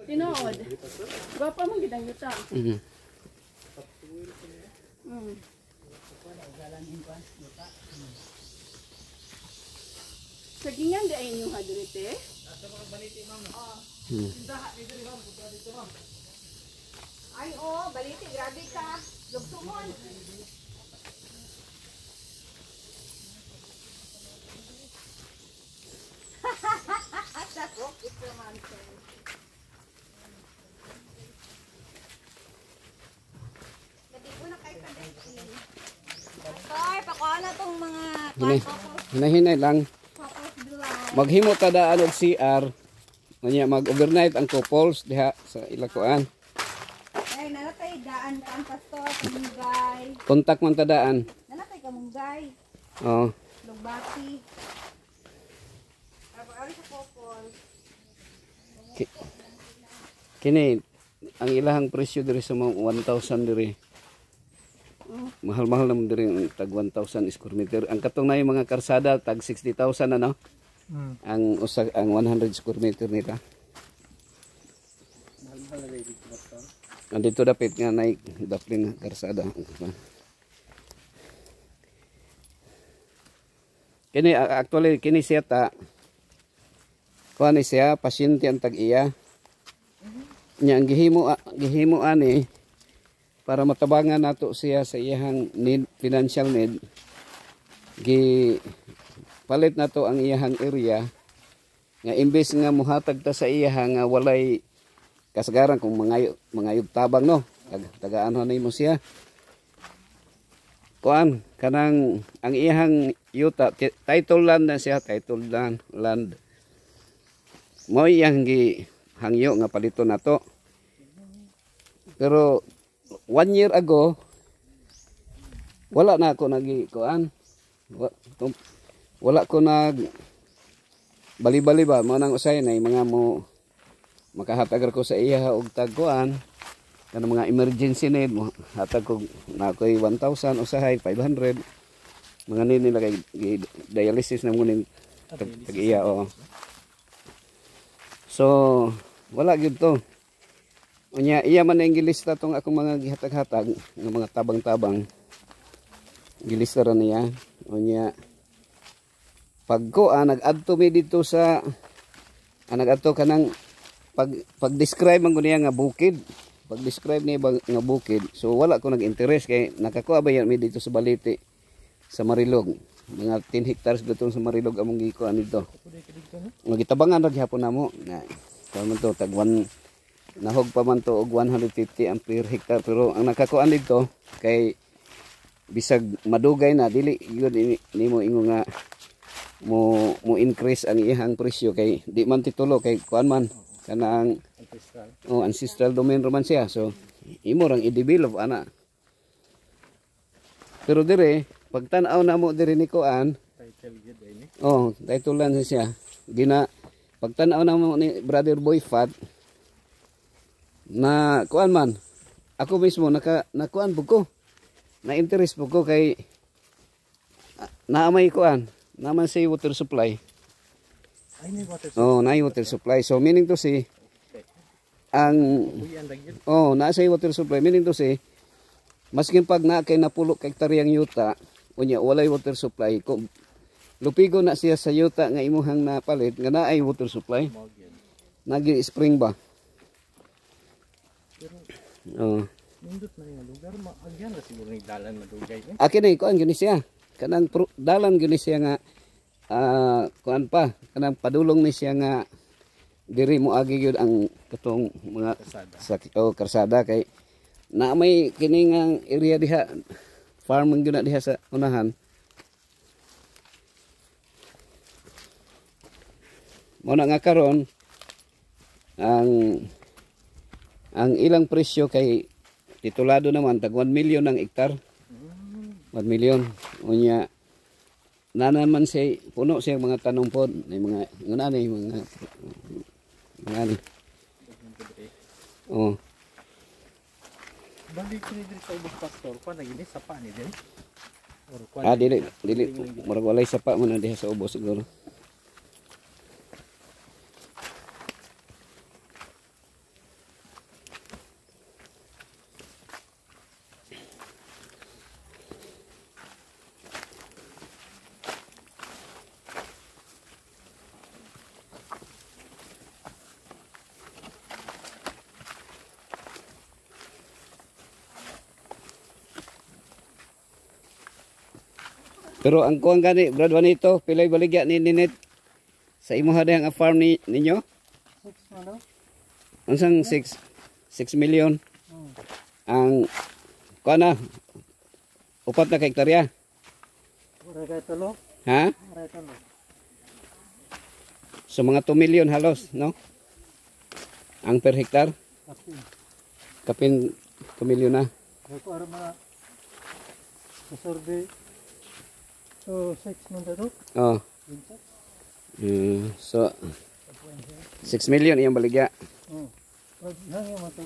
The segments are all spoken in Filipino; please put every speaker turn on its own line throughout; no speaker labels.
Tinood. Gwapa mong gidang yuta. Sagingan di ay inyong hadurite? Sa mga baliti, ma'am.
Ay, baliti. Grabe ka. Lugsumon. Pastor, pakuha na itong mga
Hinahinay lang. Maghimo tada og CR. Nya mag-overnight ang couples diha sa ilakuan.
ay, nalatay daan ka ang pastor, kamunggay.
Kontak man tadaan.
Nalatay kamunggay.
Oh.
Lugbati. Ari sa popol.
Kini ang ilahang presyo diri sa mga 1,000 diri. Mahal-mahal naman diri ang tag 1,000 square meter. Ang katong na yung mga karsada tag 60,000 ano. Ang 100 square meter nila. Mahal-mahal na dito pastor. Andito dapit nga naik daplin karsada. Kini actually kini siya ta kuha ni siya pasyente ang tag-iya. Nya ang gihimo ani para matabangan nato siya sa iyang need, financial need. Palit nato ang iyang area nga imbes nga muhatag ta sa iya nga walay kasagaran kung mangayog tabang no. Tagaan nimo siya. Kuan kanang ang iyang yuta title land na siya, title land. Mo iyang hangyo nga palito nato. Pero 1 year ago wala na ako kuan. Wala ko nag bali-bali ba mo nang usay na mga mo makahatagar ko sa iya og tagkuan kanang mga emergency need mo hatag ko na koy 1,000 usahay 500 mga nila kay dialysis na mo ning tag iya so wala gyud to unya iya man ang gilista tong akong mga gihatag-hatag ng mga tabang-tabang gilista ra niya unya pagko nag-add to me dito sa nag-add to kanang pag-describe man ko niya nga bukid. Pag-describe niya nga bukid. So wala ko nag-interest kay nakakuha ba yan mi dito sa Baliti sa Marilog. Mga 10 hectares dito sa Marilog among gikuan dito. Magitabangan ra gihapon namo. Na man to tag 1 nahog pa man to og 150 ang per hectare pero ang nakakuan dito kay bisag madugay na dili yun nimo ingo nga mo increase ang iyang presyo kay di man titulo kay kuan man kanang ancestral domain roman siya so imo rang i-develop ana pero dire pagtan-aw na mo dire ni kuan title land siya pagtan-aw na mo ni Brother Boy Fat na kuan man ako mismo nakuan pud ko na interest pud ko kay naamay kuan naman si water supply. Ay, may water supply. Oh, na water supply. So meaning to say na sa water supply meaning to say maskin pag na kay napulo ka hektaryang yuta unya walay water supply ko lupigo na siya sa yuta nga imuhang napalit nga naay water supply. Nagi spring ba?
Nindot na yung lugar maagyan na siguro ni dalan madugay.
Akin ay kuan gani siya. Kanang dalan gani siya nga kuan pa kanang padulong ni siya nga diri mo agi gyud ang katong mga karsada kay na may kini nga area diha farming gyud na diha sa unahan mo na nga karon ang ilang presyo kay titulado naman tag 1 million ang hektar 1 million. Unya na naman siya puno siya mga tanong pod may mga mga
Balik ni diri sa ubos pastor pa nagini sapa ni din.
Dili murag walay sapa man diha sa ubos siguro. Pero ang kuang gani, Brad Juanito, pilay baligya ni Ninit sa imuha dayang farm ninyo?
6 na daw.
Unsang 6 million? Ang kuan na upat na ka hektarya.
Wala kay tulo.
Ha?
Wala tulo.
So mga 2 million halos, no? Ang per hektar? Kapin 2 million na.
Ako ara mga sa survey. So 6 man daw.
Oh. So 6 million iyang baligya.
Pag hangyo man to.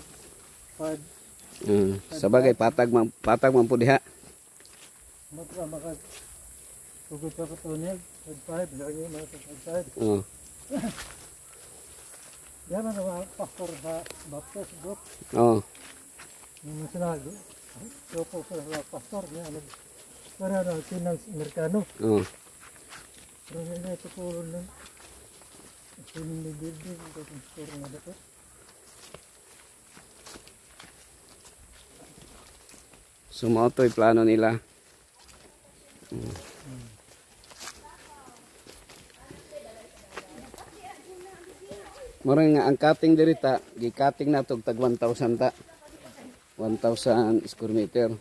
Pag
Sa bagay patag man po diha.
maka tugod pa to niya. Pag 5 lagi man to pag 5.
Oh.
Yan ang mga pastor sa Baptist group.
Oh.
Yung sinago. So po sa pastor niya. Para na finance Amerikano.
Oh.
Pero hindi ito puro lang. Hindi building. Ito yung store na dito.
So mao to'y plano nila. Mura nga ang cutting diri ta, gi-cutting na tog tag 1,000 ta. 1,000 square meter.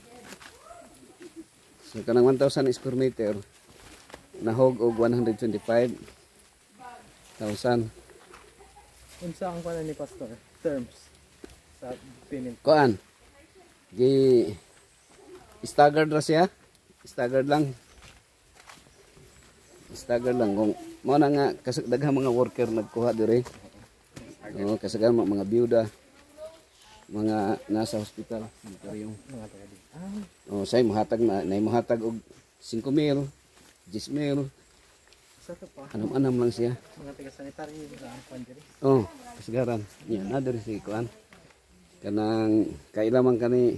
So kanang 1,000 square meter nahog og 125,000.
Unsa ang pala ni pastor? Terms sa payment.
Kuan. Gi staggered ra siya. Staggered lang. Staggered lang kung mo na nga kasagdaghang mga worker nagkuha diri. Oh, kasagaran mga byuda, mga nasa hospital, yung
Mga taga di.
oh, say mohatag na mohatag og 5,000, 10,000,
Sa to pa.
anam-anam lang siya.
Mga taga sanitary sa ang pandiri.
Oh, kasagaran. Yan na diri si kuan. Kanang kailaman kani